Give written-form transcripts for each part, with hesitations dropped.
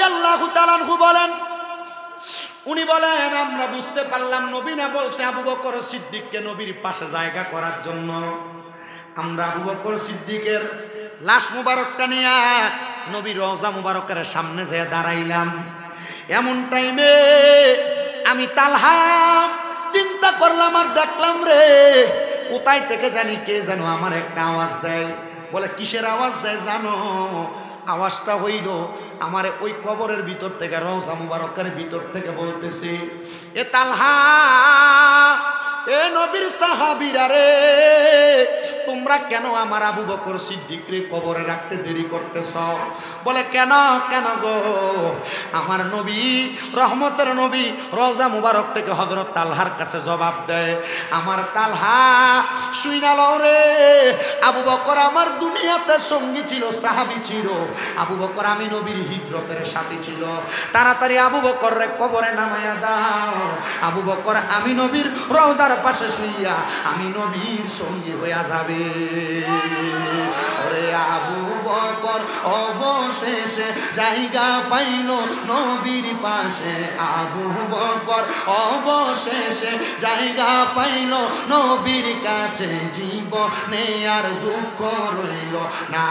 রাদিয়াল্লাহু তাআলা আনহু বলেন, উনি বলেন আমরা বুঝতে পারলাম নবী না বলছে আবু বকর সিদ্দিককে নবীর পাশে জায়গা করার জন্য। আমরা আবু বকর সিদ্দিকের লাশ মুবারকটা নিয়ে নবীর রওজা মুবারকের সামনে যেয়ে দাঁড়াইলাম। এমন টাইমে আমি তালহা চিন্তা করলাম আর দেখলাম রে কোথায় থেকে জানি কে যেন আমার একটা আওয়াজ দেয়। বলে কিসের আওয়াজ দেয় জানো? আওয়াজটা হইল আমার ওই কবরের ভিতর থেকে, রওজা মুবারকের ভিতর থেকে বলতেছে, এ তালহা, এ নবীর সাহাবীরা রে, তোমরা কেন আমার আবু বকর সিদ্দিককে কবরে রাখতে দেরি করতেছ? বলে কেন কেন গো? আমার নবী, রহমতের নবী, রওজা মুবারক থেকে হযরত তালহার কাছে জবাব দেয়, আমার তালহা শুইনা লও রে, আবু বকর আমার দুনিয়াতে সঙ্গী ছিল, সাহাবী ছিল। আবু বকর আমি নবীর হিজরতের সাথী ছিল। তাড়াতাড়ি আবু বকর রে কবরে নামায়া দাও। আবু বকর আমি নবীর রওজার পাশে শুইয়া আমি নবীর সঙ্গী হইয়া যাবে। ওরে আবু বকর অবশেষে জায়গা পাইল নবীর পাশে। আবু বকর অবশেষে জায়গা পাইল নবীর কাছে। জীবনে আর দুঃখ রইল না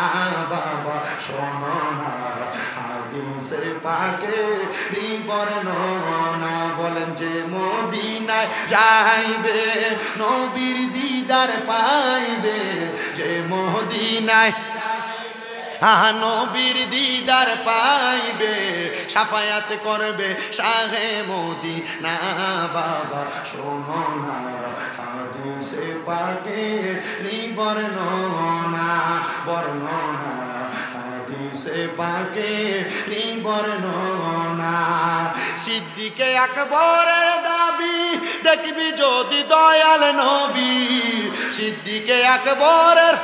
বাবা, শোনো না হাদিসে পাকে বর্ণনা। বলেন যে মদিনায় যাইবে নবীর দিদার পাইবে, যে মদিনায় নবীর দিদার পাইবে, সাফায়াত করবে শাহে মদিনা। বাবা শোনো না হাদিসে পাকে বর্ণনা, বর্ণনা হাদিসে পাকে বর্ণনা। সিদ্দিকে আকবরের দাবি দেখবি যদি দয়াল নবী। সিদ্দিকে আকবরের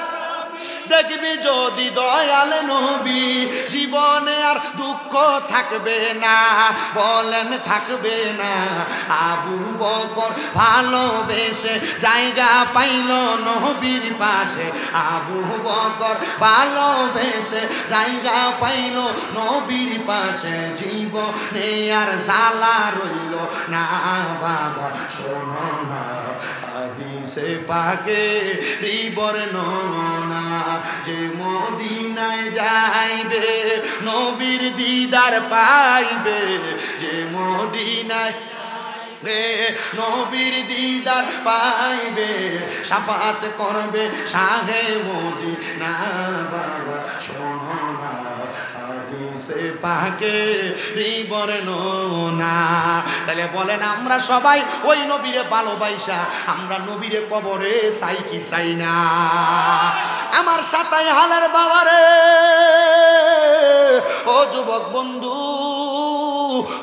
দেখবি যদি দয়াল নবী, জীবনে আর দুঃখ থাকবে না। বলেন থাকবে না? আবু বকর ভালোবেসে জায়গা পাইল নবীর পাশে। আবু বকর ভালোবেসে জায়গা পাইল নবীর পাশে। জীবনে আর জ্বালা রইল না বাবা, শোনো না হাদিসে পাকে বর্ণনা। যে মদিনায় যাইবে নবীর দিদার পাইবে, যে মদিনায় নবীর দিদার পাইবে, শাফাত করবে শাহে মদিনা। বাবা শোনো না হাদিসে পাকে বর্ণনা। তাহলে বলেন আমরা সবাই ওই নবীরে ভালোবাসা আমরা নবীরে কবরে চাই কি চাই না? আমার সাতাই হালের বাবারে, ও যুবক বন্ধু,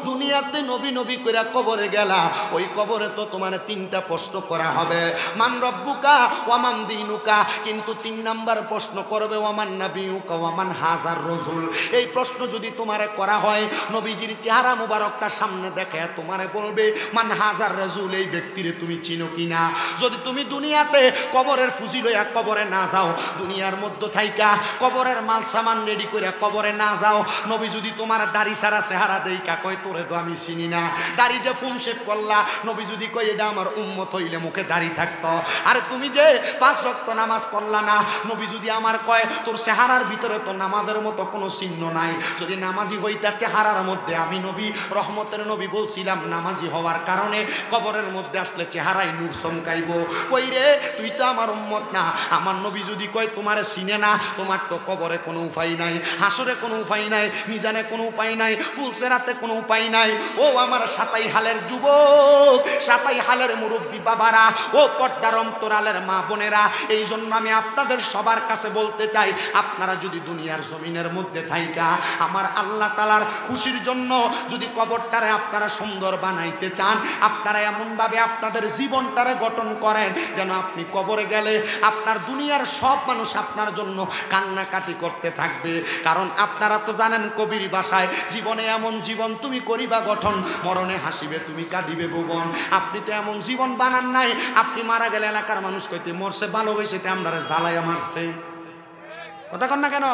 দুনিয়াতে নবী নবী করে কবরে গেলা, ওই কবরে তো তোমার তিনটা প্রশ্ন করা হবে, মান রব্বুকা ওয়ামান দীনুকা। কিন্তু 3 নাম্বার প্রশ্ন করবে ওয়ামান নাবিয়ুকা ওয়ামান হাজার রাসূল। এই প্রশ্ন যদি তোমারে করা হয়, নবীজির চেহারা মুবারকটা সামনে দেখে তোমারে বলবে মান হাজার রাসূল, এই ব্যক্তিরে তুমি চিনো কিনা? যদি তুমি দুনিয়াতে কবরের ফুজি লইয়া কবরে না যাও, দুনিয়ার মধ্যে থাইকা কবরের মাল সামান রেডি করে কবরে না যাও, নবী যদি তোমার দাড়ি সারা চেহারা দেইকা কয় তোরে তো আমি চিনি না, দাড়ি যে ফুম শেপ করলা, নবী যদি কয় এটা আমার উম্মত হইলে মুখে দাড়ি থাকতো। আর তুমি যে 5 ওয়াক্ত নামাজ পড়লা না, নবী যদি আমার কয় তোর চেহারার ভিতরে তো নামাজের মতো কোনো চিহ্ন নাই, যদি নামাজি হইতা চেহারার মধ্যে, আমি নবী রহমতের নবী বলছিলাম নামাজি হওয়ার কারণে কবরের মধ্যে আসলে চেহারায় নূর চমকাইব। কই রে তুই তো আমার উম্মত না। আমার নবী যদি কয় তোমারে চিনে না, তোমার তো কবরে কোনো উপায় নাই, হাসরে কোনো উপায় নাই, মিজানে কোনো উপায় নাই, ফুলসেরাতে কোনো উপায় নাই। ও আমার সাতাই হালের যুবক, সাতাই হালের মুরব্বী বাবারা, ও পর্দার অন্তরালের মা বোনেরা, এই জন্য আমি আপনাদের সবার কাছে বলতে চাই, আপনারা যদি দুনিয়ার জমিনের মধ্যে থাইকা আমার আল্লাহ তাআলার খুশির জন্য যদি কবরটারে আপনারা সুন্দর বানাইতে চান, আপনারা এমনভাবে আপনাদের জীবনটারে গঠন করেন যেন আপনি কবরে গেলে আপনার দুনিয়ার সব মানুষ আপনার জন্য কান্নাকাটি করতে থাকবে। কারণ আপনারা তো জানেন কবির ভাষায়, জীবনে এমন জীবন তুমি করিবা গঠন, মরণে হাসিবে তুমি কাঁদিবে ভুবন। আপনি তো এমন জীবন বানান নাই, আপনি মারা গেলে এলাকার মানুষ কইতে মরছে ভালো হয়েছে, আমরা জ্বালাইয়া মারছে। কথা কন না কেন?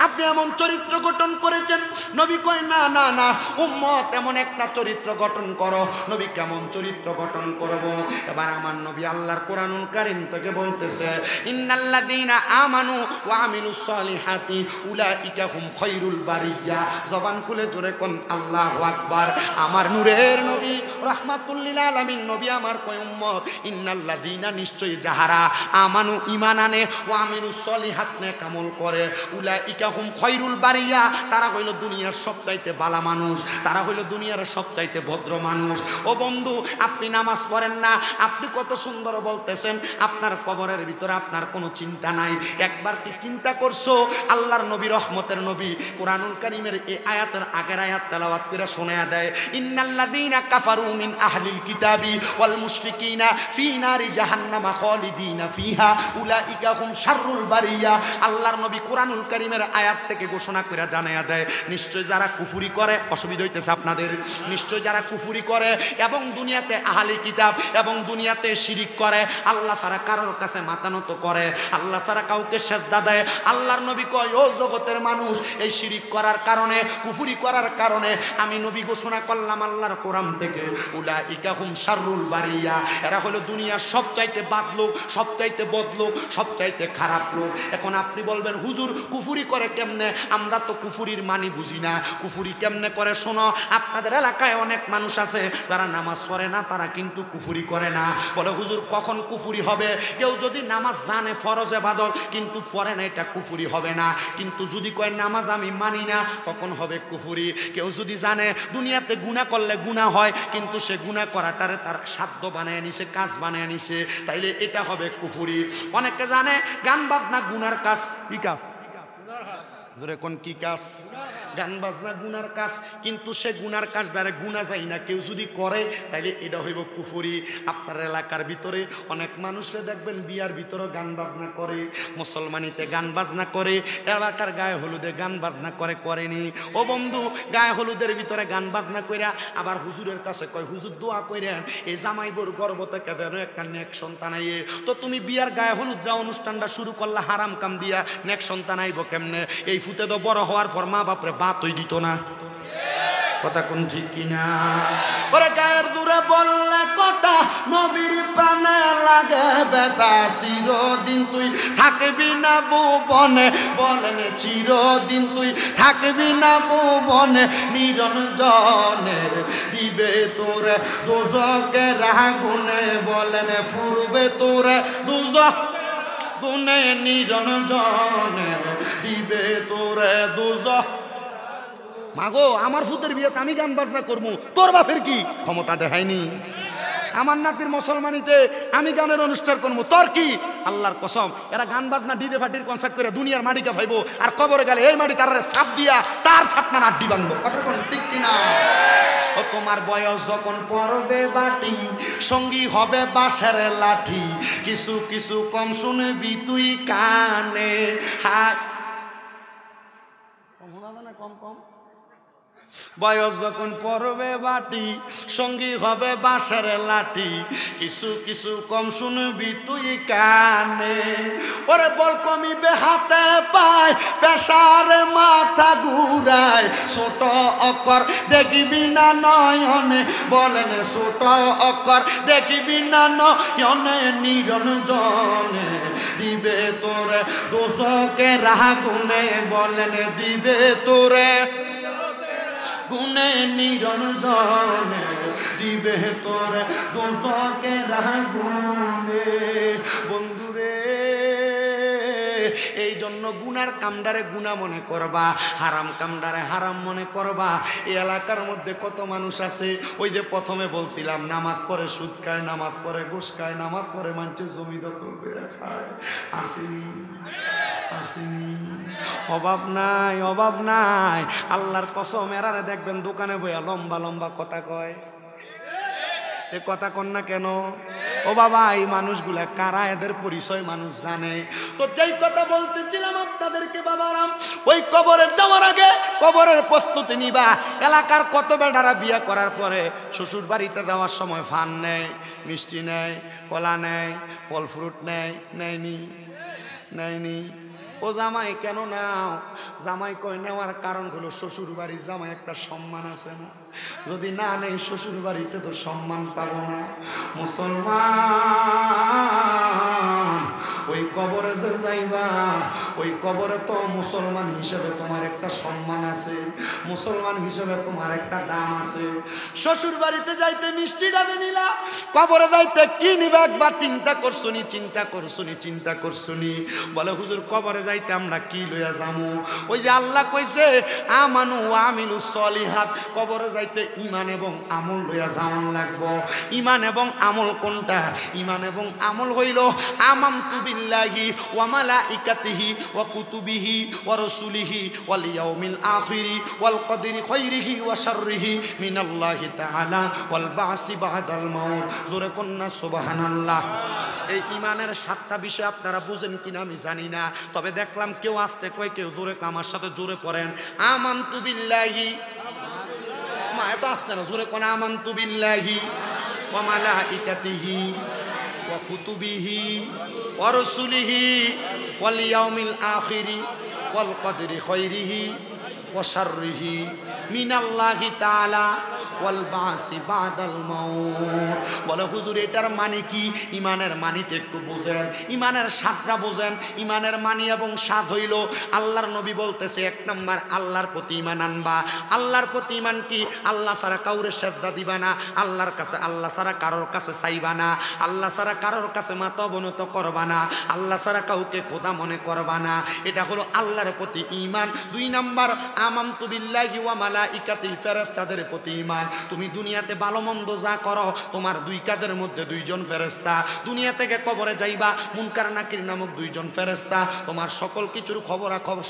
আপনি এমন চরিত্র গঠন করেছেন। নবী কয় না না না উম্মত এমন একটা চরিত্র গঠন করো। নবী কেমন চরিত্র গঠন করব? এবার আমার নবী আল্লাহর কোরআনুল কারীম থেকে বলতেছে ইন্নাল্লাযীনা আমানু ওয়া আমিলুস সলিহাতি উলাইকা হুম খায়রুল বারিয়া। জবান খুলে জোরে কোন আল্লাহু আকবার। আমার নূরের নবী রাহমাতুল লিল আলামিন নবী আমার কয় উম্মত ইন্নাল্লাযীনা নিশ্চয়ই যাহারা আমানু ঈমান আনে ওয়া আমিলুস সলিহাত নেক আমল করে উলাইকা হুম খায়রুল বারিয়া তারা হইল দুনিয়ার সবচাইতে ভালো মানুষ, তারা হইল দুনিয়ার সবচাইতে ভদ্র মানুষ। ও বন্ধু আপনি নামাজ পড়েন না, আপনি কত সুন্দর বলতেছেন আপনার কবরের ভিতরে আপনার কোনো চিন্তা নাই। একবার কি চিন্তা করছো আল্লাহর নবী রহমতের নবী কোরআনুল কারীমের এই আয়াতের আগের আয়াত তেলাওয়াত করে শোনায়া দেয় ইন্নাল্লাযীনা কাফারু মিন আহলিল কিতাবি ওয়াল মুশরিকিনা ফি নারি জাহান্নামা খালিদিনা ফিহা উলাইকা হুম শাররুল বারিয়া। আল্লাহর নবী কোরআনুল কারীমের আয়াত থেকে ঘোষণা করে জানায়া দেয় নিশ্চয় যারা কুফরি করে, অসুবিধা হইতেছে আপনাদের, নিশ্চয় যারা কুফরি করে এবং দুনিয়াতে আহলি কিতাব এবং দুনিয়াতে শিরিক করে, আল্লাহ ছাড়া কারোর কাছে মাথা নত করে, আল্লাহ ছাড়া কাউকে সেজদা দেয়। আল্লাহর নবী কয় ও জগতের মানুষ এই শিরিক করার কারণে কুফরি করার কারণে আমি নবী ঘোষণা করলাম আল্লাহর কোরআন থেকে উলাইকা হুম শাররুল বারিয়া। এরা হলো দুনিয়ার সবচাইতে বাদ লোক, সবচাইতে বদ লোক, সবচাইতে খারাপ লোক। এখন আপনি বলবেন হুজুর কুফরি করে কেমনে? আমরা তো কুফরির মানি বুঝি না, কুফরি কেমনে করে? শোনো আপনাদের এলাকায় অনেক মানুষ আছে যারা নামাজ পড়ে না, তারা কিন্তু কুফরি করে না। বলে হুজুর কখন কুফরি হবে? কেউ যদি নামাজ জানে ফরজ ইবাদত কিন্তু পড়ে না, এটা কুফরি হবে না। কিন্তু যদি কয় নামাজ আমি মানি না, তখন হবে কুফরি। কেউ যদি জানে দুনিয়াতে গুনাহ করলে গুনাহ হয় কিন্তু সে গুনাহ করাটারে তার সাধ্য বানায় নিছে, কাজ বানায় নিছে, তাইলে এটা হবে কুফরি। অনেকে জানে গান বাজনা গুনার কাজ, কি কাজ? ধরে কোন কি কাজ? গান বাজনা গুনার কাজ, কিন্তু সে গুনার কাজ দ্বারা গুনা যায় না। কেউ যদি করে তাহলে এটা হইব কুফরি। আপনার এলাকার ভিতরে অনেক মানুষে দেখবেন বিয়ার ভিতরে গান বাজনা করে, মুসলমানিতে গান বাজনা করে, এলাকার গায়ে হলুদে গান বাজনা করে, করেনি। ও বন্ধু গায়ে হলুদের ভিতরে গান বাজনা কইরা আবার হুজুরের কাছে কয় হুজুর দোয়া কইরেন এই জামাইবুর গর্ভ থেকে যেন একটা নেক সন্তান আইয়ে। তো তুমি বিয়ার গায়ে হলুদরা অনুষ্ঠানটা শুরু করলা হারাম কাম দিয়া, নেক সন্তান আইব কেমনে? এই ফুতে তো বড় হওয়ার পর মা বাপরে বাতই দিত না, কথা কোন ঠিক কিনা? ওরে গায়ের দূরে বললে কথা নবীর প্রাণে লাগে বেতা, চিরদিন তুই থাকবি না ভুবনে, বলেন চিরদিন তুই থাকবি না ভুবনে, নিরঞ্জনের দিবে তোরে দোজকের আগুনে, বলেন ফুরবে তোরে দোজক গুনে, নিরঞ্জনের দিবে তোরে দোজক। মাগো আমার ফুতের বিয়েতে আমি গান বাজনা করবো, তোর বাপের কি ক্ষমতা দেখায়নি? আমার নাতির মুসলমানিতে আমি গানের অনুষ্ঠান করবো, তোর কি? আল্লাহর কসম এরা গান বাজনা ডিজে ফাটির কনসার্ট করে দুনিয়ার মাটিকে ভাইবো, আর কবরে গেলে এই মাটি তার সাপ দিয়া তার ছাটনা আড্ডি বাঁধবো, কথা কোন ঠিক কিনা? ও তোমার বয়স যখন পড়বে বাটি, সঙ্গী হবে বাঁশের লাঠি, কিছু কিছু কম শুনবি তুই কানে। হায় কম কম বয়স যখন পড়বে বাটি, সঙ্গী হবে বাঁশের লাঠি, কিছু কিছু কম শুনবি তুই কানে। ওরে বল কমিবে হাতে পায়, পেশার মাথা ঘুরায়, ছোট অক্ষর দেখিবি না নয়নে, বলেন ছোট অক্ষর দেখিবি না নয়নে, নিরঞ্জনে দিবে তোরে দোষকের আগুনে, বলেন দিবে তোরে গুনে, নিরঞ্জনে দিবে তোরে দোষকের আগুনে। বন্ধুরে এই জন্য গুনার কামডারে গুনা মনে করবা, হারাম কামডারে হারাম মনে করবা। এই এলাকার মধ্যে কত মানুষ আছে, ওই যে প্রথমে বলছিলাম নামাজ পড়ে সুদ খায়, নামাজ পড়ে ঘুষ খায়, নামাজ পড়ে মানুষের জমি দখল করে খায়, আসেনি আসেনি? অভাব নাই, অভাব নাই। আল্লাহর কসম এরারে দেখবেন দোকানে বইয়া লম্বা লম্বা কথা কয়, এ কথা কন না কেন? ও বাবা এই মানুষগুলা কারা, এদের পরিচয় মানুষ জানে। তো যেই কথা বলতেছিলাম আপনাদেরকে বাবারাম, ওই কবরে যাওয়ার আগে কবরের প্রস্তুতি নিবা। এলাকার কত বেটারা বিয়ে করার পরে শ্বশুর বাড়িতে যাওয়ার সময় ফান নেয়, মিষ্টি নেয়, কলা নেয়, ফল ফ্রুট নেয়, নেয়নি? নেয়নি? ও জামাই কেন নাও? জামাই কই নেওয়ার কারণ হলো শ্বশুর বাড়ির জামাই একটা সম্মান আছে না, যদি না নেই শ্বশুর বাড়িতে তো সম্মান পাবো না। মুসলমান ওই কবরে যে যাইবা, ওই কবরে তো মুসলমান হিসেবে তোমার একটা সম্মান আছে, মুসলমান হিসেবে তোমার একটা দাম আছে। শ্বশুর বাড়িতে যাইতে মিষ্টি ডালে নিলা, কবরে যাইতে কি নিবা একবার চিন্তা করছুনি, চিন্তা করছুনি, চিন্তা করছুনি? বলে হুজুর কবরে যাইতে আমরা কি লইয়া যামু? ওই যে আল্লাহ কইছে আমানু আমিলু সলিহাত, কবরে যাইতে ঈমান এবং আমল লইয়া যাওয়ান লাগবো। ঈমান এবং আমল কোনটা? ঈমান এবং আমল হইল আমানতু বিল্লাহি ওয়া মালাইকাতিহি ওয়া কুতুবিহি ওয়া রাসূলিহি ওয়াল ইয়াউমিল আখিরি ওয়াল কদরি খাইরিহি ওয়া শাররিহি মিনাল্লাহি তাআলা ওয়াল বাসি বাদাল মাউত। জোরে কন্না সুবহানাল্লাহ। এই ঈমানের 7টা বিষয় আপনারা বুঝেন কিনা আমি জানি না, তবে দেখলাম কেউ আস্তে কয়, কেউ জোরে, আমার সাথে জোরে পড়েন আমানতু বিল্লাহি। মা এত আসছে না, জোরে কোন আমানতু বিল্লাহি ওয়া মালাইকাতিহি ওয়া কুতুবিহি ওয়া রাসূলিহি ওয়াল ইয়াউমিল আখিরি ওয়াল কদরি খাইরিহি ওয়া শাররিহি মিনাল্লাহি তাআলা ওয়াল বাসি বাদাল মাউত। বলে হুজুর এটার মানে কি? ঈমানের মানিটা একটু বুঝেন, ঈমানের স্বাদটা বুঝেন। ঈমানের মানি এবং স্বাদ হইল আল্লাহর নবী বলতেছে 1 নাম্বার আল্লাহর প্রতি ঈমান আনবা। আল্লাহর প্রতি ঈমান কি? আল্লাহ ছাড়া কাউরে সেজদা দিবা না, আল্লাহর কাছে, আল্লাহ ছাড়া কারোর কাছে চাইবা না, আল্লাহ ছাড়া কারোর কাছে মাথা অবনত করবা না, আল্লাহ ছাড়া কাউকে খোদা মনে করবা না। এটা হলো আল্লাহর প্রতি ঈমান। 2 নাম্বার আমানতু বিল্লাহি ওয়া মালাইকাতিহি, ফেরেশতাদের প্রতি ঈমান। তুমি দুনিয়াতে ভালো মন্দ যা করো, তোমার 2 কাঁধের মধ্যে 2 জন ফেরেশতা। দুনিয়া থেকে কবরে যাইবা, মুনকার নাকির নামক 2 জন ফেরেশতা তোমার সকল কিছুর খবরাখবর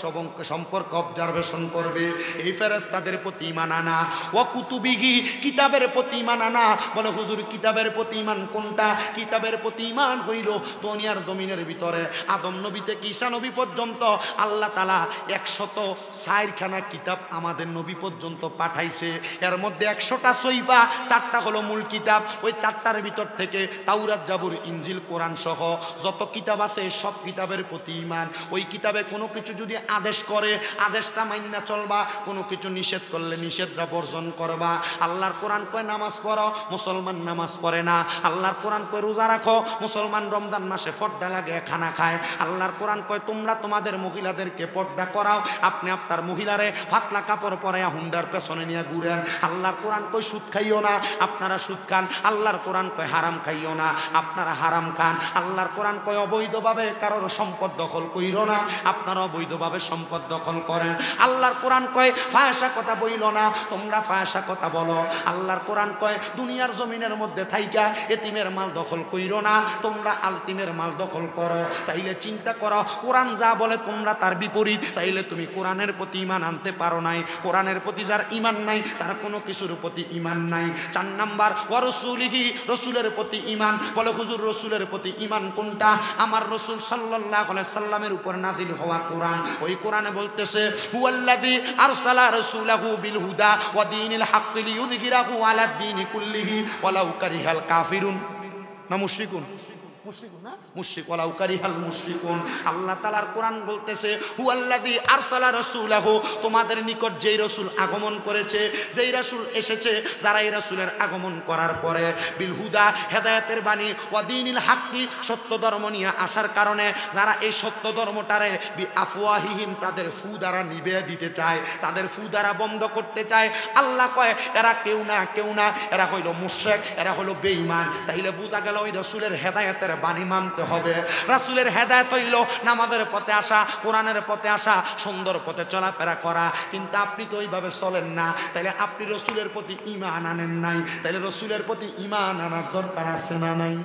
সম্পর্ক অবজারভেশন করবে। এই ফেরেশতাদের প্রতি ঈমান আনা। ওয়া কুতুবিহি, কিতাবের প্রতি ঈমান আনা। বলে হুজুর কিতাবের প্রতি ঈমান কোনটা? কিতাবের প্রতি ঈমান হইল দুনিয়ার জমিনের ভিতরে আদম নবী থেকে ঈসা নবী পর্যন্ত আল্লাহ তাআলা 104খানা কিতাব আমাদের নবী পর্যন্ত পাঠাইছে। এর মধ্যে 100টা সহিফা, 4টা হলো মূল কিতাব। ওই 4টার ভিতর থেকে তাওরাত, জাবুর, ইনজিল, কোরআন সহ যত কিতাব আছে সব কিতাবের প্রতি ঈমান। ওই কিতাবে কোনো কিছু যদি আদেশ করে আদেশটা মাইন্না চলবা, কোনো কিছু নিষেধ করলে নিষেধটা বর্জন করবা। আল্লাহর কোরআন কয় নামাজ পড়ো, মুসলমান নামাজ পড়ে না। আল্লাহর কোরআন কয় রোজা রাখো, মুসলমান রমজান মাসে পর্দা লাগে খানা খায়। আল্লাহর কোরআন কয় তোমরা তোমাদের মহিলাদেরকে পর্দা করাও, আপনি আপনার মহিলারে পাতলা কাপড় পরে হুন্ডার পেছনে নিয়ে ঘুরেন। আল্লাহর কোরআন কয় সুদ খাইও না, আপনারা সুদ খান। আল্লাহর কোরআন কয় হারাম খাইও না, আপনারা হারাম খান। আল্লাহর কোরআন কয় অবৈধভাবে কারোর সম্পদ দখল কইরো না, আপনারা অবৈধভাবে সম্পদ দখল করেন। আল্লাহর কোরআন কয় ফায়সা কথা বইল না, তোমরা ফায়সা কথা বলো। আল্লাহর কোরআন কয় দুনিয়ার জমিনের মধ্যে থাইকা এতিমের মাল দখল কইরো না, তোমরা আলতিমের মাল দখল করো। তাইলে চিন্তা করো, কোরআন যা বলে তোমরা তার বিপরীত, তাইলে তুমি কোরআনের প্রতি ঈমান আনতে পারো নাই। কোরআনের প্রতি যার ঈমান নাই তার কোনো কিছুর প্রতি ঈমান নাই। 4 নাম্বার ওয়া রাসূলিহি, রাসূলের প্রতি ঈমান। বলে হুজুর রাসূলের প্রতি ঈমান কোনটা? আমার রাসূল সাল্লাল্লাহু আলাইহি সাল্লামের উপর নাযিল হওয়া কোরআন। ওই কোরআনে বলতেছে হুয়াল্লাযী আরসালা রাসূলাহু বিল হুদা ওয়া দীনিল হাক্কি লিইয়ুযহিরাহু আলাদ দীনি কুল্লিহি ওয়ালাউ কারিহাল কাফিরুন। না মুশরিকুন? মুশরিকুন না? মুশরিক, ওয়ালাউ কারিহাল মুশরিকুন। আল্লাহ তাআলার কোরআন বলতেছে হুয়াল্লাযী আরসালা রাসূলাহু, তোমাদের নিকট যেই রাসূল আগমন করেছে, যেই রাসূল এসেছে, যারা এই রাসূলের আগমন করার পরে বিল হুদা, হেদায়েতের বাণী, ওয়া দীনিল হাক্কি, সত্য ধর্ম নিয়ে আসার কারণে যারা এই সত্য ধর্মটারে বি আফওয়াহিহিম, তাদের ফু দ্বারা নিভিয়ে দিতে চায়, তাদের ফু দ্বারা বন্ধ করতে চায়। আল্লাহ কয় এরা কেউ না, কেউ না, এরা হইল মুশরিক, এরা হলো বেঈমান। তাইলে বোঝা গেল ওই রাসূলের হেদায়েতের বাণী মানতে হবে। রাসূলের হেদায়েত হইল নামাজের পথে আসা, কোরআনের পথে আসা, সুন্দর পথে চলাফেরা করা। কিন্তু আপনি তো ওইভাবে চলেন না, তাইলে আপনি রাসূলের প্রতি ঈমান আনেন নাই। তাইলে রাসূলের প্রতি ঈমান আনার দরকার আছে না নাই?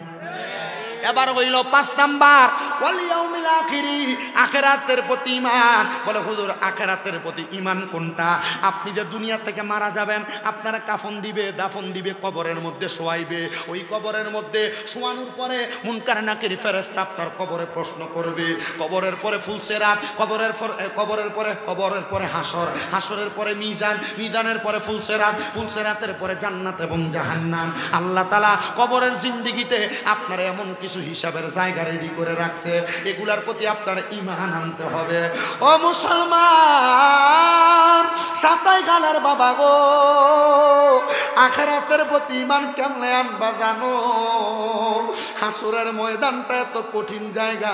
এবার হইল 5 নাম্বার ওয়াল ইয়াউমিল আখিরি, আখিরাতের প্রতি ঈমান। বলে হুজুর আখিরাতের প্রতি ঈমান কোনটা? আপনি যে দুনিয়া থেকে মারা যাবেন, আপনারা কাফন দিবে, দাফন দিবে, কবরের মধ্যে শোয়াইবে। ওই কবরের মধ্যে শোয়ানোর পরে মুনকার নাকির ফেরেশতা আপনার কবরে প্রশ্ন করবে। কবরের পরে ফুলসিরাত, কবরের পরে হাসর, হাসরের পরে মিজান, মিজানের পরে ফুলসিরাত, ফুলসিরাতের পরে জান্নাত এবং জাহান্নাম। আল্লাহ তাআলা কবরের জিন্দেগিতে আপনার এমন কিছু হিসাবের জায়গা রেডি করে রাখছে, এগুলার প্রতি আপনার ঈমান আনতে হবে। ও মুসলমান, সাতাই গালার বাবা গো, আখিরাতের প্রতি ঈমান কেমনে আনবা জানো? হাসরের ময়দানটা এত কঠিন জায়গা,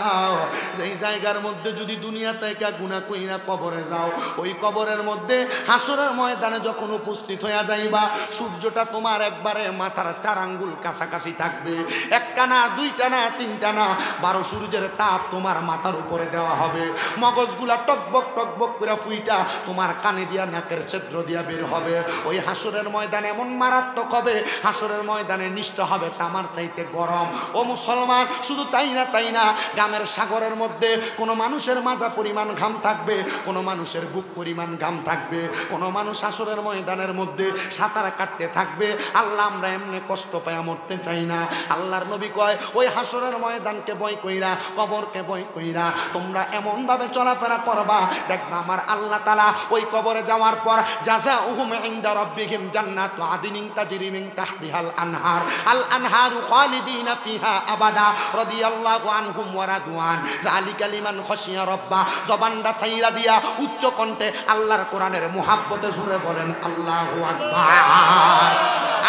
যেই জায়গার মধ্যে যদি দুনিয়া থেকে গুনাহ কইরা কবরে যাও, ওই কবরের মধ্যে হাসরের ময়দানে যখন উপস্থিত হইয়া যাইবা, সূর্যটা তোমার একবারে মাথার 4 আঙ্গুল কাছাকাছি থাকবে। একটা না, দুইটা না, তিনটা না, 12 সূর্যের তাপ তোমার মাথার উপরে দেওয়া হবে। মগজগুলা টকবক টকবক করে ফুইটা তোমার কানে দিয়া, নাকের ছিদ্র দিয়া বের হবে। ওই হাসরের ময়দান এমন মারাত্মক হবে, হাসরের ময়দানে নিষ্ঠ হবে তামার চাইতে গরম। ও মুসলমান, শুধু তাই না, তাই না, গ্রামের সাগরের মধ্যে কোনো মানুষের মাজা পরিমাণ ঘাম থাকবে, কোনো মানুষের বুক পরিমাণ ঘাম থাকবে, কোনো মানুষ হাসরের ময়দানের মধ্যে সাঁতার কাটতে থাকবে। আল্লাহ, আমরা এমনি কষ্ট পায়া মরতে চাই না। আল্লাহর নবী কয়, ওই হাসরের ময়দানকে ভয় কইরা, কবরকে ভয় কইরা তোমরা এমন ভাবে চলাফেরা করবা, দেখবা আমার আল্লাহ তাআলা ওই কবরে যাওয়ার পর জাযাউহুম ইনদা রাব্বিহিম জান্নাতু আদনিন তাজরি মিন তাহতিহাল আনহার, আল আনহারু খালিদিনা ফিহা আবাদা রাদিয়াল্লাহু আনহুম ওয়া রাদওয়ান যালিকা লিমান খাশিয়া রাব্বা। জবানটা ছাইরা দিয়া উচ্চ কণ্ঠে আল্লাহর কোরআনের মুহাব্বতে জুড়ে বলেন আল্লাহু আকবার।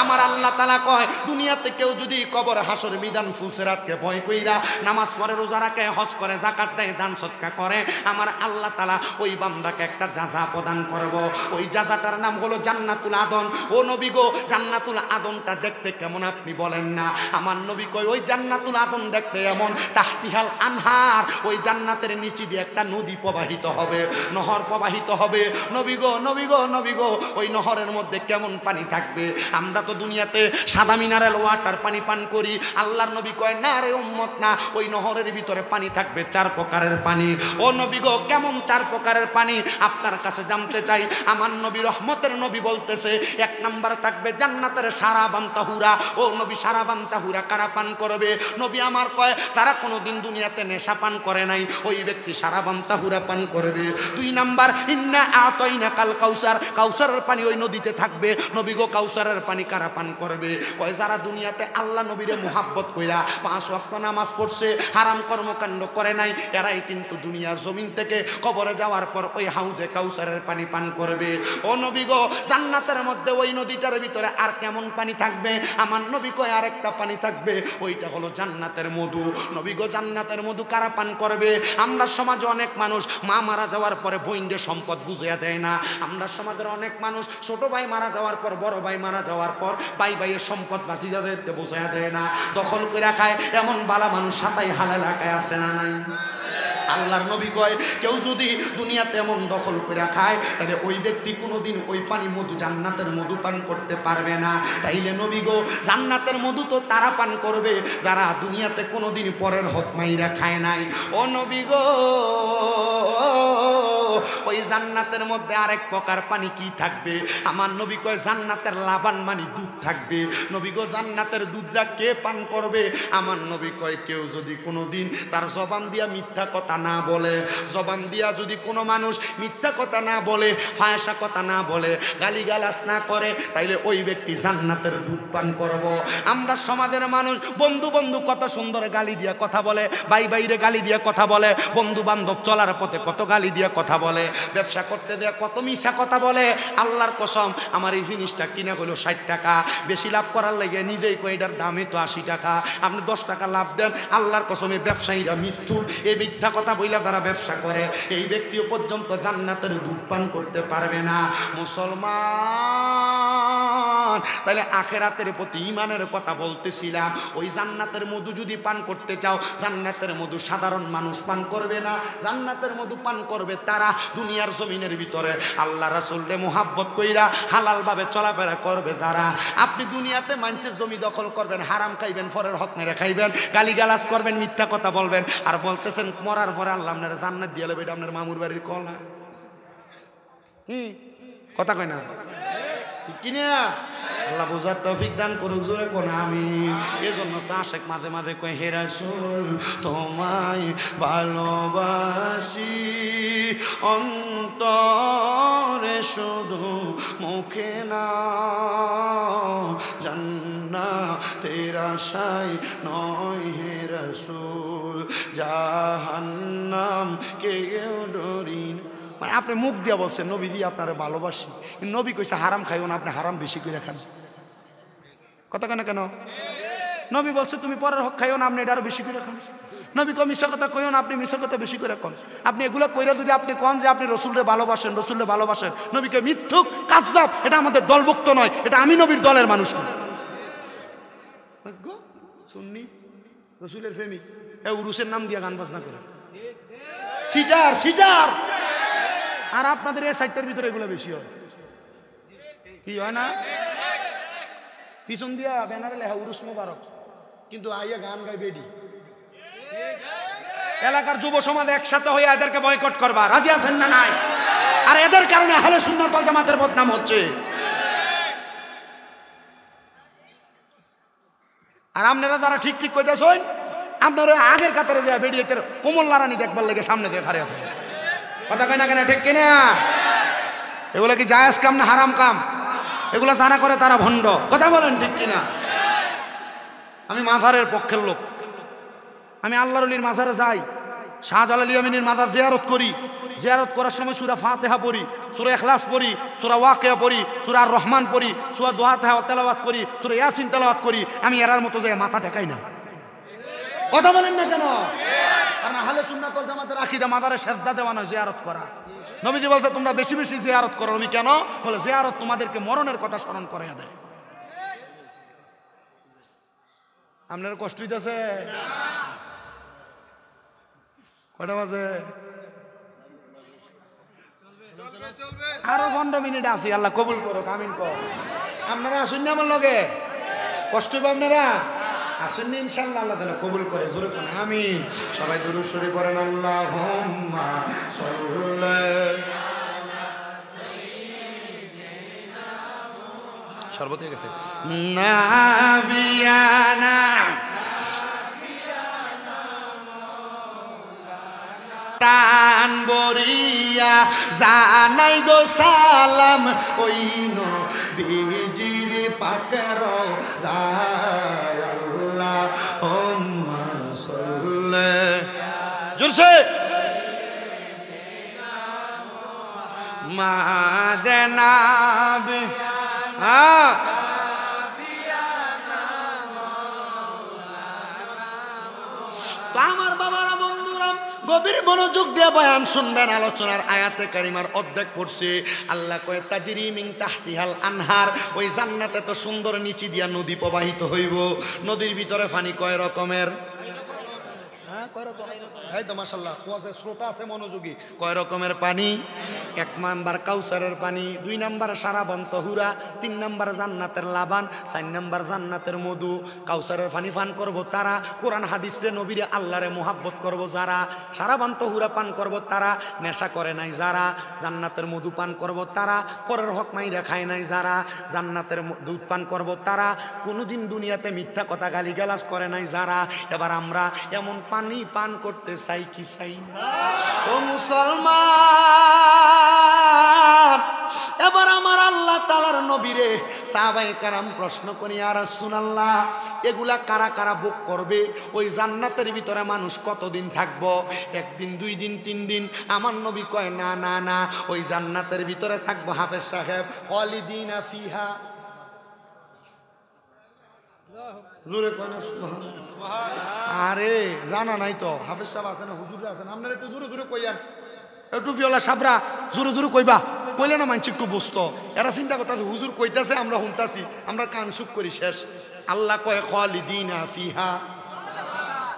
আমার আল্লাহ তাআলা কয়, দুনিয়াতে কেউ যদি কবর হাসর বিধান ফুলসেরাতকে ভয় কইরা নামাজ পড়ে, রোজা রাখে, হজ করে, যাকাত দেয়, দান সদকা করে, আমার আল্লাহ তাআলা ওই বান্দাকে একটা জাযা প্রদান করব। ওই জাযাটার নাম হলো জান্নাতুল আদন। ও নবী গো, জান্নাতুল আদনটা দেখতে কেমন আপনি বলেন না? আমার নবী কয়, ওই জান্নাতুল আদন দেখতে এমন, তাহতিহাল আনহার, ওই জান্নাতের নিচে দিয়ে একটা নদী প্রবাহিত হবে, নহর প্রবাহিত হবে। নবী গো, নবী গো, নবী গো, ওই নহরের মধ্যে কেমন পানি থাকবে? আমরা তো দুনিয়াতে সাদা মিনারেল ওয়াটার পানি পান করি। আল্লাহর নবী কয়, না রে উম্মত, না, ওই নহরের ভিতরে পানি থাকবে 4 প্রকারের পানি। ও নবী গো, কেমন 4 প্রকারের পানি? আপনার কাছে জানতে চাই। আমার নবী রহমতের নবী বলতেছে, 1 নাম্বার থাকবে জান্নাতের সারাবান তাহুরা। ও নবী, সারাবান তাহুরা কারা পান করবে? নবী আমার কয়, তারা কোনোদিন দুনিয়াতে নেশা পান করে নাই, ওই ব্যক্তি সারাবান তাহুরা পান করবে। 2 নাম্বার, ইন্না আতাইনা কাল কাউসার, কাউসারের পানি ওই নদীতে থাকবে। নবী গো, কাউসারের পানি কারা পান করবে? কয়, যারা দুনিয়াতে আল্লাহ নবীরে মুহাব্বত কইরা 5 ওয়াক্ত নামাজ পড়ছে, হারাম কর্মকাণ্ড করে নাই, এরাই কিন্তু দুনিয়ার জমিন থেকে কবরে যাওয়ার পর ওই হাউজে কাউসারের পানি পান করবে। ও নবী গো, জান্নাতের মধ্যে ওই নদীটার ভিতরে আর কেমন পানি থাকবে? আমার নবী কয়, আরেকটা পানি থাকবে, ওইটা হলো জান্নাতের মধু। নবী গো, জান্নাতের মধু কারা পান করবে? আমরা সমাজে অনেক মানুষ মা মারা যাওয়ার পরে বইন্ডে সম্পদ বুঝিয়ে দেয় না। আমরা সমাজের অনেক মানুষ ছোট ভাই মারা যাওয়ার পর, বড় ভাই মারা যাওয়ার পর ভাই ভাইয়ের সম্পদ বাজিদাদেরকে বুঝিয়ে দেয় না, দখল করে খায়। এমন বালা মানুষ সাতাই হাল এলাকায় আছে না নাই? আল্লাহর নবী কয়, কেউ যদি দুনিয়াতে এমন দখল করে খায়, তাহলে ওই ব্যক্তি কোনোদিন ওই পানি মধু, জান্নাতের মধু পান করতে পারবে না। তাইলে নবী গো, জান্নাতের মধু তো তারা পান করবে যারা দুনিয়াতে কোনোদিন পরের হক মাইরা খায় নাই। ও নবী গো, ওই জান্নাতের মধ্যে আরেক প্রকার পানি কি থাকবে? আমার নবী কয়, জান্নাতের লাবান মানে দুধ থাকবে। নবী গো, জান্নাতের দুধটা কে পান করবে? আমার নবী কয়, কেউ যদি কোনোদিন তার জবান দিয়া মিথ্যা কথা না বলে, জবান দিয়া যদি কোনো মানুষ মিথ্যা কথা না বলে, ফায়সা কথা না বলে, গালিগালাজ না করে, তাইলে ওই ব্যক্তি জান্নাতের দুধ পান করব। আমরা সমাজের মানুষ বন্ধু বন্ধু কত সুন্দর গালি দিয়া কথা বলে, ভাই ভাইরে গালি দিয়া কথা বলে, বন্ধু বান্ধব চলার পথে কত গালি দিয়া কথা বলে, ব্যবসা করতে দেয়া কত মিশা কথা বলে। আল্লাহর কসম, আমার এই জিনিসটা কিনা হলো 60 টাকা, বেশি লাভ করার লাগে নিজেই কই এটার দামই তো 80 টাকা, আপনি 10 টাকা লাভ দেন। আল্লাহর কসমে ব্যবসায়ীরা মৃত্যুর এই মিথ্যা কথা বইলা যারা ব্যবসা করে, এই ব্যক্তিও পর্যন্ত জান্নাতের দুধ পান করতে পারবে না। মুসলমান, তাহলে আখিরাতের প্রতি ঈমানের কথা বলতেছিলাম। ওই জান্নাতের মধু যদি পান করতে চাও, জান্নাতের মধু সাধারণ মানুষ পান করবে না, জান্নাতের মধু পান করবে তারা দুনিয়ার জমিনের ভিতরে আল্লাহ রাসূলকে মুহাব্বত কইরা হালাল ভাবে চলাফেরা করবে তারা। আপনি দুনিয়াতে মানুষের জমি দখল করবেন, হারাম খাইবেন, পরের হক মেরে খাইবেন, গালিগালাজ করবেন, মিথ্যা কথা বলবেন, আর বলতেছেন মরার পরে আল্লাহ আপনার জান্নাত দিয়ে দেবে। এটা আপনার মামুর বাড়ির কলা কথা কয় না কিনে? আল্লাহ বুঝার তৌফিক দান করুক, জোরে কোন আমিন। এজন্য তো আশেক মাঝে মাঝে কয়, হে রাসূল তোমায় ভালোবাসি অন্তরে শুধু মুখে না, জান্নাতের আশায় নয় হে রাসূল জাহান্নাম কেউ ডরি না। মানে আপনি মুখ দিয়া বলছেন নবীজি আপনারা ভালোবাসি, নবী কইছে হারাম খাইও না, আপনি হারাম বেশি করে খান। কথা কেন কেন? নবী বলছে তুমি পরের হক খাইও না, আপনি এটা আরো বেশি করে খান। নবী কো মিশা কথা কইও না, আপনি মিশা কথা বেশি করে কন। আপনি এগুলো কইরা যদি আপনি কন যে আপনি রসুলরে ভালোবাসেন, রসুলরে ভালোবাসেন, নবীকে মিথ্যুক কাযযাব, এটা আমাদের দলভুক্ত নয়, এটা আমি নবীর দলের মানুষ না। সুন্নি রসুলের প্রেমিক উরুসের নাম দিয়া গান বাজনা করে সিটার সিটার। আর আপনাদের এই সাইটটার ভিতরে এগুলো বেশি হয়, কি হয় না? পিছন দিয়া ব্যানারে লেখা উরুস মোবারক, কিন্তু আইয়া গান গাই বেডি। এলাকার যুব সমাজ একসাথে হয়ে এদেরকে বয়কট করবা রাজি আছেন না নাই? আর এদের কারণে আহলে সুন্নাত ওয়াল জামাতের বদনাম হচ্ছে। আর আপনারা যারা ঠিক ঠিক কইতেছেন, আপনারা আগের কাতারে যায় বেরিয়ে কোমল লারানি দেখবার লেগে সামনে দিয়ে খারে আছে। কথা কয় না কেন? ঠিক কিনা? এগুলা কি জায়েজ কাম না হারাম কাম? এগুলা যারা করে তারা ভণ্ড। কথা বলেন ঠিক কিনা? আমি মাজারের পক্ষের লোক, আমি আল্লাহর ওলির মাজারে যাই, শাহজালাল ইয়ামিনীর মাজার জিয়ারত করি। জিয়ারত করার সময় সূরা ফাতিহা পড়ি, সূরা ইখলাস পড়ি, সূরা ওয়াকিয়া পড়ি, সূরা আর রহমান পড়ি, সূরা দুহা তেলাওয়াত করি, সূরা ইয়াসিন তেলাওয়াত করি। আমি এরার মতো যায় মাথা ঠেকাই না। কথা বলেন না কেন? কারণ আহলে সুন্নাত ওয়াল জামাতের আকীদা মাজারে সিজদা দেওয়া নয়, জিয়ারত করা। নবীজি বলছে তোমরা বেশি বেশি জিয়ারত করো। নবী কেন বলে? জিয়ারত তোমাদেরকে মরণের কথা স্মরণ করাইয়া দেয়। আপনার কষ্ট হইতেছে? কয়টা বাজে? আরো 15 মিনিট আছি। আল্লাহ কবুল করো, আমিন কর। আপনারা আসুন না আমার লগে? কষ্ট হবে আপনারা? আসুন না ইনশাআল্লাহ, আল্লাহ তাআলা কবুল করে। জোরে কোন আমিন। সবাই দুরূদ শরীফ পড়েন। আল্লাহুম্মা সাল্লি শরবত হয়ে গেছে নাবিয়ানা টান বরিয়া জানাই গো সালাম ওই নবীজির পাকের যায় আল্লাহুম্মা সাল্লি জোরসে মাদানাবি তো আমার বাবারা বন্ধুরা গভীর মনোযোগ দিয়ে বয়ান শুনবেন। আলোচনার আয়াতে কারিমার অর্ধেক পড়ছে। আল্লাহ কয় তাজরি মিন তাহতিহাল আনহার, ওই জান্নাতে তো সুন্দর নিচি দিয়া নদী প্রবাহিত হইব। নদীর ভিতরে পানি কয় রকমের? এই তো মাশাআল্লাহ ওয়াজের শ্রোতা আছে মনোযোগী। কয় রকমের পানি? 1 নাম্বার কাউসারের পানি, 2 নাম্বার সারাবান তহুরা, 3 নাম্বার জান্নাতের লাবান, 4 নাম্বার জান্নাতের মধু। কাউসারের পানি পান করব তারা, কোরআন হাদিসে নবীরে আল্লাহরে মোহাব্বত করব যারা, সারাবান তহুরা পান করব তারা, নেশা করে নাই যারা, জান্নাতের মধু পান করব তারা, পরের হক মাইরা খায় নাই যারা, জান্নাতের দুধ পান করব তারা, কোনোদিন দুনিয়াতে মিথ্যা কথা গালিগালাজ করে নাই যারা। এবার আমরা এমন পানি পান করতে চাই কি চাই না? ও মুসলমান, এবার আমার আল্লাহ তাআলার নবীরে সাহাবায়ে কেরাম প্রশ্ন করি, ইয়া রাসূলুল্লাহ এগুলা কারা কারা ভোগ করবে? ওই জান্নাতের ভিতরে মানুষ কতদিন থাকবো? 1 দিন, 2 দিন, 3 দিন? আমার নবী কয় না না না, ওই জান্নাতের ভিতরে থাকবো হাফেজ সাহেব খালিদিনা ফিহা। আরে জানা নাই তো? হাফেজ সাহেব আছে না, হুজুর আছে না? আপনারা একটু জোরে জোরে কইয়ান, একটু ফিওলা সাবরা জোরে জোরে কইবা, কইলে না মানছি একটু বুঝতো। এরা চিন্তা করতেছে হুজুর কইতাছে আমরা শুনতাছি, আমরা কান সুখ করি শেষ। আল্লাহ কয় খালিদিনা ফিহা,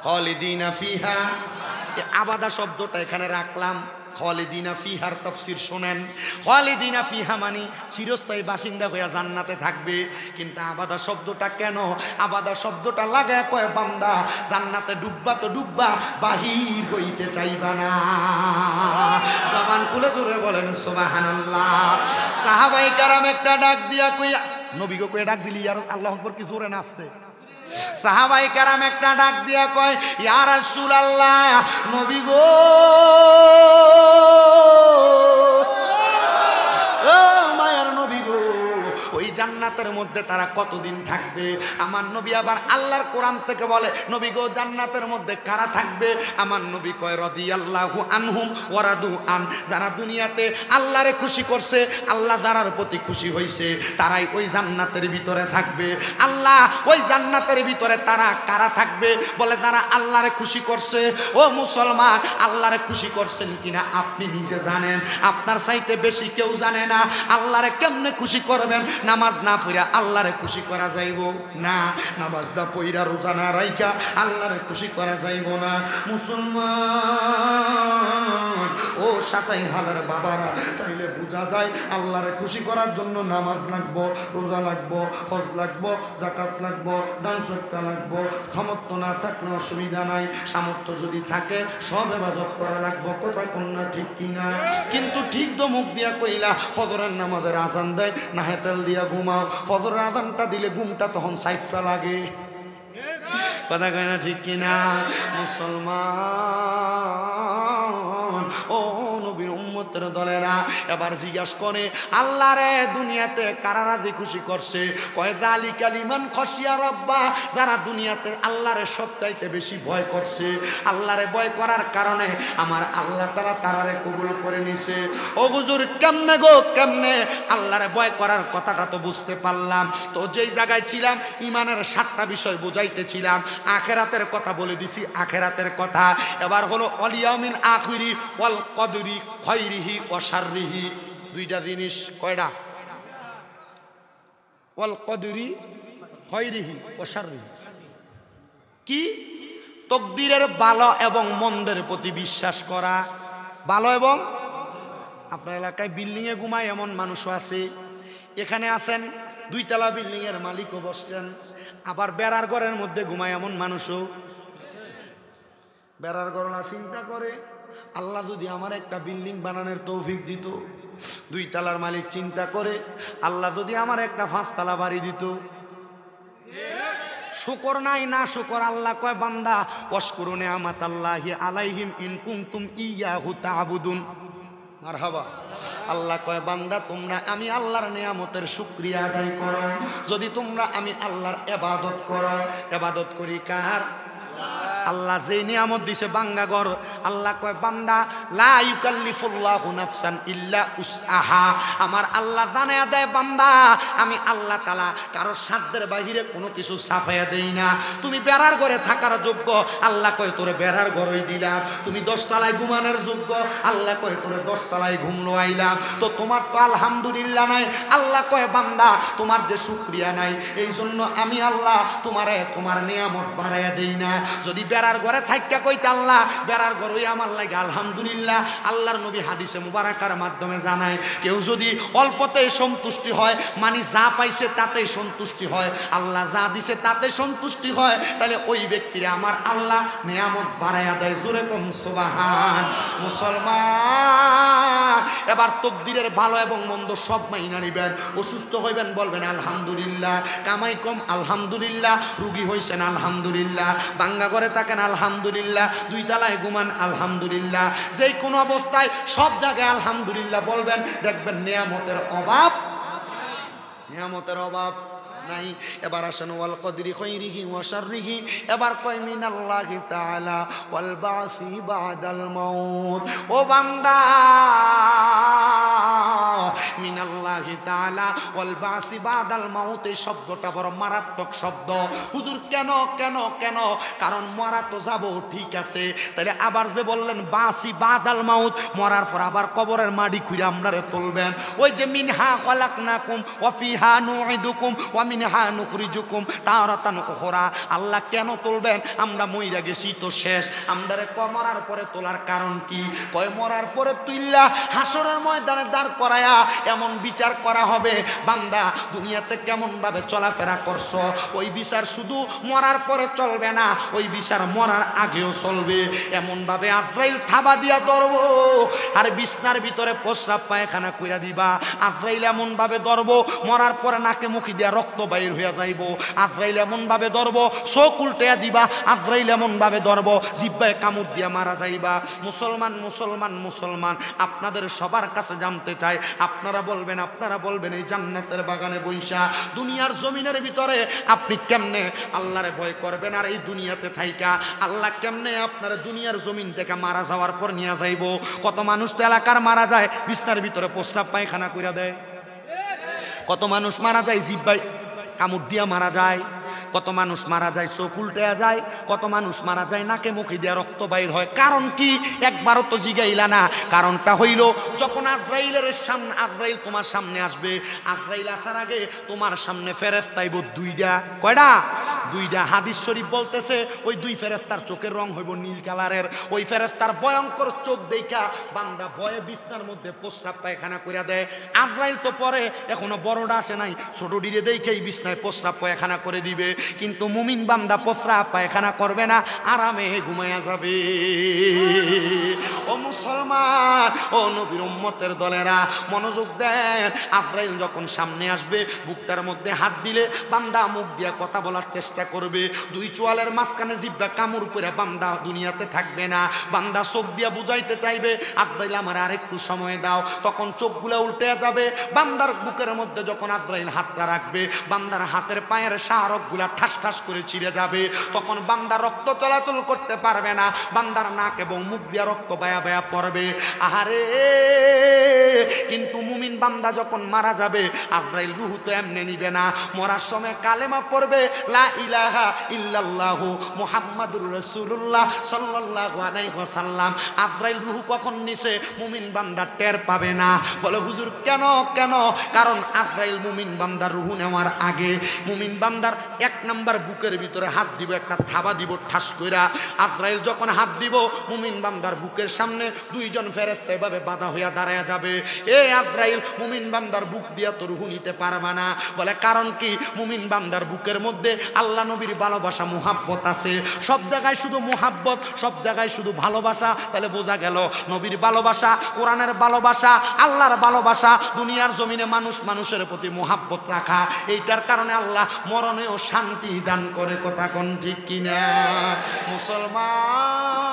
খালিদিনা ফিহা। আবাদা শব্দটা এখানে রাখলাম। খালিদিনা ফিহার তাফসীর শুনেন। খালিদিনা ফিহা মানে চিরস্থায়ী বাসিন্দা হইয়া জান্নাতে থাকবে। কিন্তু আবাদা শব্দটা কেন? আবাদা শব্দটা লাগায় কয় বান্দা জান্নাতে ডুববা তো ডুববা, বাহির হইতে চাইবা না। জবান খুলে জোরে বলেন সুবহানাল্লাহ। সাহাবায়ে কেরাম একটা ডাক দিয়া কইয়া, নবীকে কইয়া ডাক দিলি আর আল্লাহু আকবার কি জোরে নাচতে। সাহাবায়ে কেরাম একটা ডাক দিয়া কয়, ইয়া রাসূলুল্লাহ নবী গো, ও মায়ার নবী গো, ওই জান্নাতের মধ্যে তারা কতদিন থাকবে? আমার নবী আবার আল্লাহর কোরআন থেকে বলে, নবী গো জান্নাতের মধ্যে কারা থাকবে? আমার নবী কয় রাদিয়াল্লাহু আনহুম ওয়া রাদু আন, যারা দুনিয়াতে আল্লাহরে খুশি করছে, আল্লাহ যারার প্রতি খুশি হইছে, তারাই ওই জান্নাতের ভিতরে থাকবে। আল্লাহ ওই জান্নাতের ভিতরে তারা কারা থাকবে? বলে যারা আল্লাহরে খুশি করছে। ও মুসলমান, আল্লাহরে খুশি করছেন কিনা আপনি নিজে জানেন, আপনার চাইতে বেশি কেউ জানে না। আল্লাহরে কেমনে খুশি করবেন? নামাজ না পড়া আল্লাহরে খুশি করা যাইব না, নামাজ না পড়া রোজা না রাইখা আল্লাহরে খুশি করা যাইব না। মুসলমান ও সাতাই হালার বাবারা, তাইলে বোঝা যায় আল্লাহরে খুশি করার জন্য নামাজ লাগবো, রোজা লাগবো, হজ লাগবো, জাকাত লাগবো, দান সদকা লাগবো। সামর্থ্য না থাকলে অসুবিধা নাই, সামর্থ্য যদি থাকে সব ইবাদত করা লাগবো। কথা কন্যা ঠিক কিনা? কিন্তু ঠিক তো মুখ দিয়া কইলা ফজরের নামাজের আজান দেয় না হেতেল দিয়া ঘুমাও, ফজরের আজানটা দিলে ঘুমটা তখন সাইফা লাগে। কথা কয় না ঠিক কিনা? মুসলমান ও নবীর উম্মতের দলেরা এবার জিজ্ঞাসা করে, আল্লাহ রে দুনিয়াতে কারা রাজি খুশি করছে? কয় যালিকা লিমান খাশিয়া রাব্বা, যারা দুনিয়াতে আল্লাহরে সবচাইতে বেশি ভয় করছে। আল্লাহরে ভয় করার কারণে আমার আল্লাহ তাআলা তারারে কবুল করে নিছে। ও হুজুর কেমনে গো কেমনে? আল্লাহরে ভয় করার কথাটা তো বুঝতে পারলাম, তো যেই জায়গায় ছিলাম ঈমানের 7টা বিষয় বুঝাইতেছিলাম, আখিরাতের কথা বলে দিছি, আখিরাতের কথা। এবার হলো ওয়াল ইয়াউমিল আখিরি ওয়াল কদরি খায়রিহি ওয়া শাররিহি, দুইটা জিনিস। কয়টা? ওয়াল কদরি খায়রিহি ওয়া শাররিহি। কি? তকদিরের ভালো এবং মন্দের প্রতি বিশ্বাস করা। ভালো এবং, আপনার এলাকায় বিল্ডিং এ ঘুমায় এমন মানুষও আছে, এখানে আছেন 2 তলা বিল্ডিং এর মালিকও বসছেন, আবার বেড়ার ঘরের মধ্যে ঘুমায় এমন মানুষও। বেড়ার ঘরলা চিন্তা করে, আল্লাহ যদি আমার একটা বিল্ডিং বানানোর তৌফিক দিত। 2 তলার মালিক চিন্তা করে, আল্লাহ যদি আমার একটা 5 তলা বাড়ি দিত। শুকর নাই না শুকর। আল্লাহ কয় বান্দা ওয়াশকুরু নিআমাতাল্লাহি আলাইহিম ইন কুনতুম ইয়াহু তা'বুদুন। মারহাবা। আল্লাহ কয় বান্দা তোমরা আমি আল্লাহর নিয়ামতের শুকরিয়া আদায় করো, যদি তোমরা আমি আল্লাহর ইবাদত করো। ইবাদত করি কার? আল্লাহ যেই নিয়ামত দিছে বাঙ্গা ঘর। আল্লাহ কয় বান্দা লা ইউকাল্লিফুল্লাহু নাফসান ইল্লা উসআহা। আমার আল্লাহ জানায়া দেয় বান্দা আমি আল্লাহ তাআলা কারো সাধ্যের বাহিরে কোনো কিছু চাপাইয়া দেই না। তুমি বেড়ার ঘরে থাকার যোগ্য, আল্লাহ কয় তোরে বেড়ার ঘরই দিলাম। তুমি 10 তলায় ঘুমানোর যোগ্য, আল্লাহ কয় তোরে 10 তলায় ঘুমলো আইলাম। তো তোমার তো আলহামদুলিল্লাহ নাই। আল্লাহ কয় বান্দা তোমার যে শুকরিয়া নাই, এই জন্য আমি আল্লাহ তোমারে তোমার নিয়ামত বাড়াইয়া দেই না। যদি বেড়ার ঘরে থাইকা কইতে আল্লাহ বেড়ার ঘরই আমার লাগে আলহামদুলিল্লাহ। আল্লাহর নবী হাদিসে মুবারাকার মাধ্যমে জানায়, কেউ যদি অল্পতেই সন্তুষ্টি হয়, মানে যা পাইছে তাতেই সন্তুষ্টি হয়, আল্লাহ যা দিছে তাতে সন্তুষ্টি হয়, তাহলে ওই ব্যক্তির আমার আল্লাহ নিয়ামত বাড়াইয়া দেয়। জোরে কোন সুবহান। মুসলমান এবার তকদিরের ভালো এবং মন্দ সব মাইনা নিবেন। অসুস্থ হইবেন বলবেন আলহামদুলিল্লাহ, কামাই কম আলহামদুলিল্লাহ, রুগী হইছেন আলহামদুলিল্লাহ, বাঙ্গা ঘরে থাকেন আলহামদুলিল্লাহ, 2 তলায় ঘুমান আলহামদুলিল্লাহ, যেই কোনো অবস্থায় সব জায়গায় আলহামদুলিল্লাহ বলবেন, দেখবেন নিয়ামতের অভাব, নিয়ামতের অভাব নাই। এবার আসেন ওয়াল কদরি খায়রিহি ওয়া শাররিহি। এবার কয় মিনাল্লাহি তাআলা ওয়াল বাসি বাদাল মাউত। ও বান্দা মিনাল্লাহি তাআলা ওয়াল বাসি বাদাল মাউত, এই শব্দটা বড় মারাত্মক শব্দ। হুজুর কেন কেন কেন? কারণ মরা তো যাব ঠিক আছে, তাহলে আবার যে বললেন বাসি বাদাল মাউত, মরার পর আবার কবরের মাটি খুঁড়ে আমরারে তুলবেন। ওই যে মিনহা খালাকনাকুম ওয়া ফিহা নুইদুকুম ওয়া মিনহা নুখরিজুকুম তারাতান উখরা। আল্লাহ কেন তুলবেন? আমরা মইরা গেছি তো শেষ, আমরারে মরার পরে তোলার কারণ কি? কয় মরার পরে তুইল্লা হাসরের ময়দানে দাঁড় করায়া এমন বিচার করা হবে, বান্দা দুনিয়াতে কেমন ভাবে চলাফেরা করছো ওই বিচার শুধু মরার পরে চলবে না, ওই বিচার মরার আগেও চলবে। এমন ভাবে আজরাইল থাবা দিয়া ধরবো, আর বিছনার ভিতরে প্রস্রাব পায়খানা কইরা দিবা। আজরাইল এমন ভাবে ধরবো, মরার পরে নাকে মুখি দিয়া রক্ত বাইর হইয়া যাইব। আজরাইল এমন ভাবে ধরবো, চোখ উল্টাইয়া দিবা। আজরাইল এমন ভাবে ধরবো, জিহ্বায় কামড় দিয়া মারা যাইবা। মুসলমান মুসলমান মুসলমান, আপনাদের সবার কাছে জানতে চাই, আপনারা আপনারা বলবেন এই জান্নাতের বাগানে বইসা দুনিয়ার জমিনের ভিতরে আপনি কেমনে আল্লাহরে ভয় করবেন, আর এই দুনিয়াতে থাইকা আল্লাহ কেমনে আপনার দুনিয়ার জমিন থেকে মারা যাওয়ার পর নিয়ে যাইব। কত মানুষ তো এলাকার মারা যায় বিছনার ভিতরে প্রস্রাব পায়খানা কইরা দেয়, কত মানুষ মারা যায় জিহ্বায় কামড় দিয়া মারা যায়, কত মানুষ মারা যায় চোখ উল্টে যায়, কত মানুষ মারা যায় নাকে মুখে দিয়া রক্ত বাইর হয়। কারণ কি একবারও তো জিগাইলা না? কারণটা হইল যখন আজরাইলের সামনে আজরাইল তোমার সামনে আসবে, আজরাইল আসার আগে তোমার সামনে ফেরেশতা আইব দুইটা। কয়টা? দুইটা। হাদিস শরীফ বলতেছে ওই দুই ফেরেশতার চোখের রং হইব নীল কালারের। ওই ফেরেশতার ভয়ঙ্কর চোখ দেখা বান্দা ভয়ে বিছনার মধ্যে প্রস্রাব পায়খানা কইরা দেয়। আজরাইল তো পরে এখনো বড়টা আসে নাই, ছোট ডিরে দেখেই বিছনায় প্রস্রাব পায়খানা করে দিবে। কিন্তু মুমিন বান্দা প্রস্রাব পায়খানা করবে না, আরামে ঘুমায়া যাবে। ও মুসলমান, ও নবীর উম্মতের দলেরা মনোযোগ দেন। আজরাইল যখন সামনে আসবে বুকটার মধ্যে হাত দিলে বান্দা মুখ দিয়ে কথা বলার চেষ্টা করবে, দুই চোয়ালের মাঝখানে জিহ্বা কামড় করে বান্দা দুনিয়াতে থাকবে না। বান্দা চোখ দিয়ে বুঝাইতে চাইবে আজরাইল আমার আরেকটু সময় দাও, তখন চোখগুলো উল্টে যাবে। বান্দার বুকের মধ্যে যখন আজরাইল হাতটা রাখবে বান্দার হাতের পায়ের শাহরকগুলা ঠাস ঠাস করে ছিঁড়ে যাবে। তখন বান্দা রক্ত চলাচল করতে পারবে না, বান্দার নাক এবং মুখ দিয়ে রক্ত বায়া বায়া পড়বে। আহারে! কিন্তু মুমিন বান্দা যখন মারা যাবে আজরাইল রূহ তো এমনি নিবে না, মরার সময় কালেমা পড়বে লা ইলাহা ইল্লাল্লাহু মুহাম্মাদুর রাসূলুল্লাহ সাল্লাল্লাহু আলাইহি ওয়াসাল্লাম। আজরাইল রূহ কখন নিছে মুমিন বান্দা টের পাবে না। বলে হুজুর কেন? কারণ আজরাইল মুমিন বান্দার রূহ নেওয়ার আগে মুমিন বান্দার এক নাম্বার বুকের ভিতরে হাত দিব, একটা থাবা দিব ঠাস কইরা। আজরাইল যখন হাত দিব মুমিন বান্দার বুকের সামনে দুইজন ফেরেশতা এভাবে বাঁধা হইয়া দাঁড়ায়া যাবে। এ আজরাইল মুমিন বান্দার বুক দিয়া তো রূহ নিতে পারবা না। বলে কারণ কি? মুমিন বান্দার বুকের মধ্যে আল্লাহ নবীর ভালোবাসা মুহাব্বত আছে। সব জায়গায় শুধু মুহাব্বত, সব জায়গায় শুধু ভালোবাসা। তাহলে বোঝা গেল নবীর ভালোবাসা, কোরআনের ভালোবাসা, আল্লাহর ভালোবাসা, দুনিয়ার জমিনে মানুষের প্রতি মুহাব্বত রাখা, এইটার কারণে আল্লাহ মরণেও শান্তি দান করে। কথা কোন ঠিক কিনা? মুসলমান,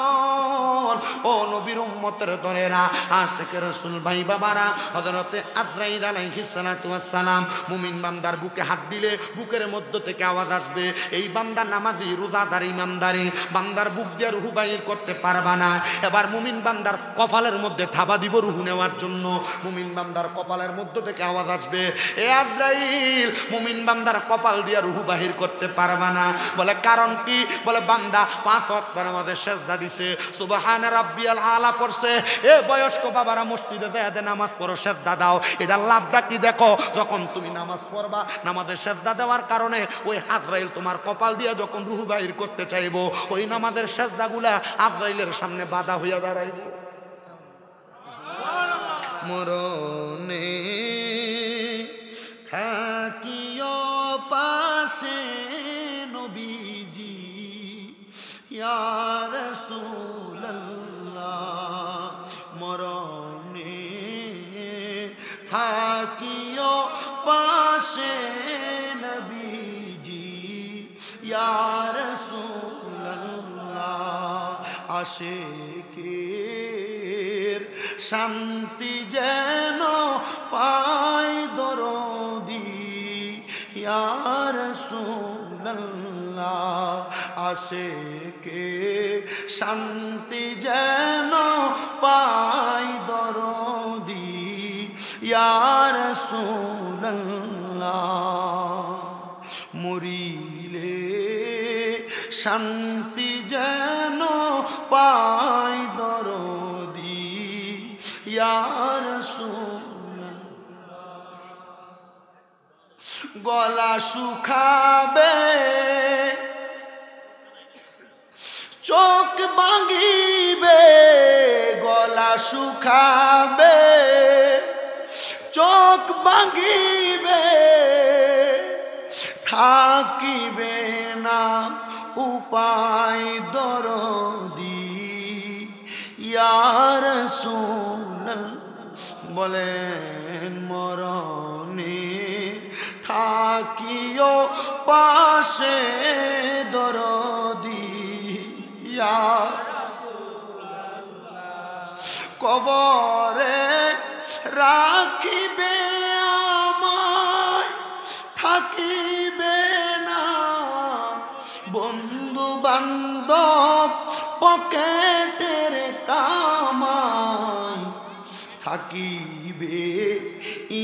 ও নবীর উম্মতের দলেরা, আশিকে রাসূল ভাই বাবারা, হযরতে আজরাইল আলাইহিস সালাতু ওয়াস সালাম মুমিন বান্দার বুকে হাত দিলে বুকের মধ্য থেকে আওয়াজ আসবে এই বান্দা নামাজি রোজাদার ইমানদারি, বান্দার বুক দিয়ে রূহ বাইর করতে পারবা না। এবার মুমিন বান্দার কপালের মধ্যে থাবা দিব রূহ নেওয়ার জন্য। মুমিন বান্দার কপালের মধ্য থেকে আওয়াজ আসবে এ আজরাইল মুমিন বান্দার কপাল দিয়ে রূহ বাহির করতে পারবা না। বলে কারণ কি? বলে বান্দা 5 ওয়াক্ত নামাজে সিজদা দিছে, সুবহানা রাব্বিয়াল আলা পড়ছে। এ বয়স্ক বাবারা মসজিদে যায় নামাজ পড়ো, সিজদা দাও। এটা লাভটা কি দেখো? যখন তুমি নামাজ পড়বা নামাজে সিজদা দেওয়ার কারণে ওই আজরাইল তোমার কপাল দিয়ে যখন রূহ বাহির করতে চাইবো ওই নামাজের সিজদাগুলা আজরাইলের সামনে বাধা হইয়া দাঁড়াইবে। মরণে থাকিও পাশে নবীজি ইয়া রাসূলুল্লাহ, মরণে থাকিও পাশে নবীজি ইয়া রাসূলুল্লাহ। আশিকের শান্তি যেন পাই দরদি ইয়া রাসূলুল্লাহ, আশিকের শান্তি যেন পাই দরদি ইয়া রাসূলুল্লাহ। মরিলে শান্তি যেন পাই দরদি ইয়া রাসূলুল্লাহ। গলা শুকাবে চোখ ভাঙিবে, গলা শুকাবে চোখ ভাঙিবে, থাকিবে না উপায় দরদি ইয়া রাসূলুল্লাহ। বলেন মরণে থাকিও পাশে দরদি ইয়া রাসূলুল্লাহ। কবরে রাখিবে থাকিবে না, বন্ধু বান্ধব পকেটের কামাই, থাকিবে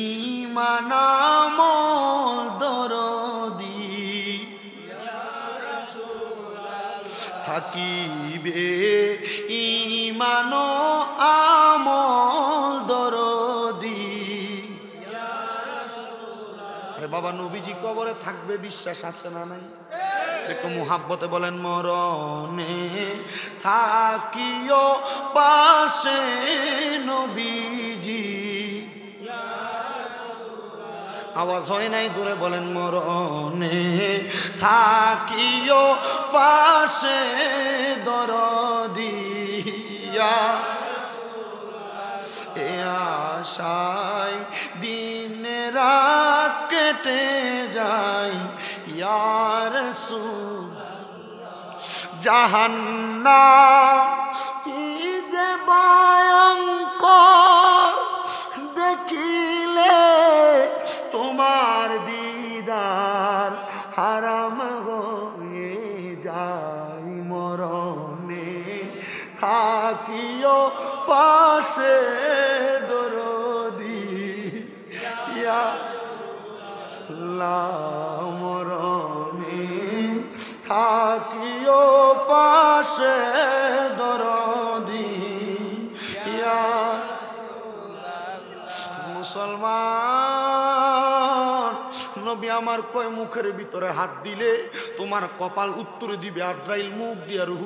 ঈমান আমল দরদি, থাকিবে ঈমান আমল দরদি। আরে বাবা, নবীজি কবরে থাকবে বিশ্বাস আছে না নাই? একটু মুহাব্বতে বলেন, মরণে থাকিও পাশে নবীজি। আওয়াজ হয় নাই, দূরে বলেন, মরণে থাকিও পাশে দরদিয়া। এ আশায় দিন রাত কেটে যায় ইয়া রাসূল। জাহান্নাম কি যে ভয়ঙ্কর, দেখিলে তোমার দিদার হারাম হয়ে যায়। মরণে থাকিও পাশে দরদি ইয়া আল্লাহ। মরণে থাকিও পাশে দরদি ইয়া। মুসলমান, নবী আমার কয় মুখের ভিতরে হাত দিলে তোমার কপাল উত্তর দিবে, আজরাইল মুখ দিয়ে রুহ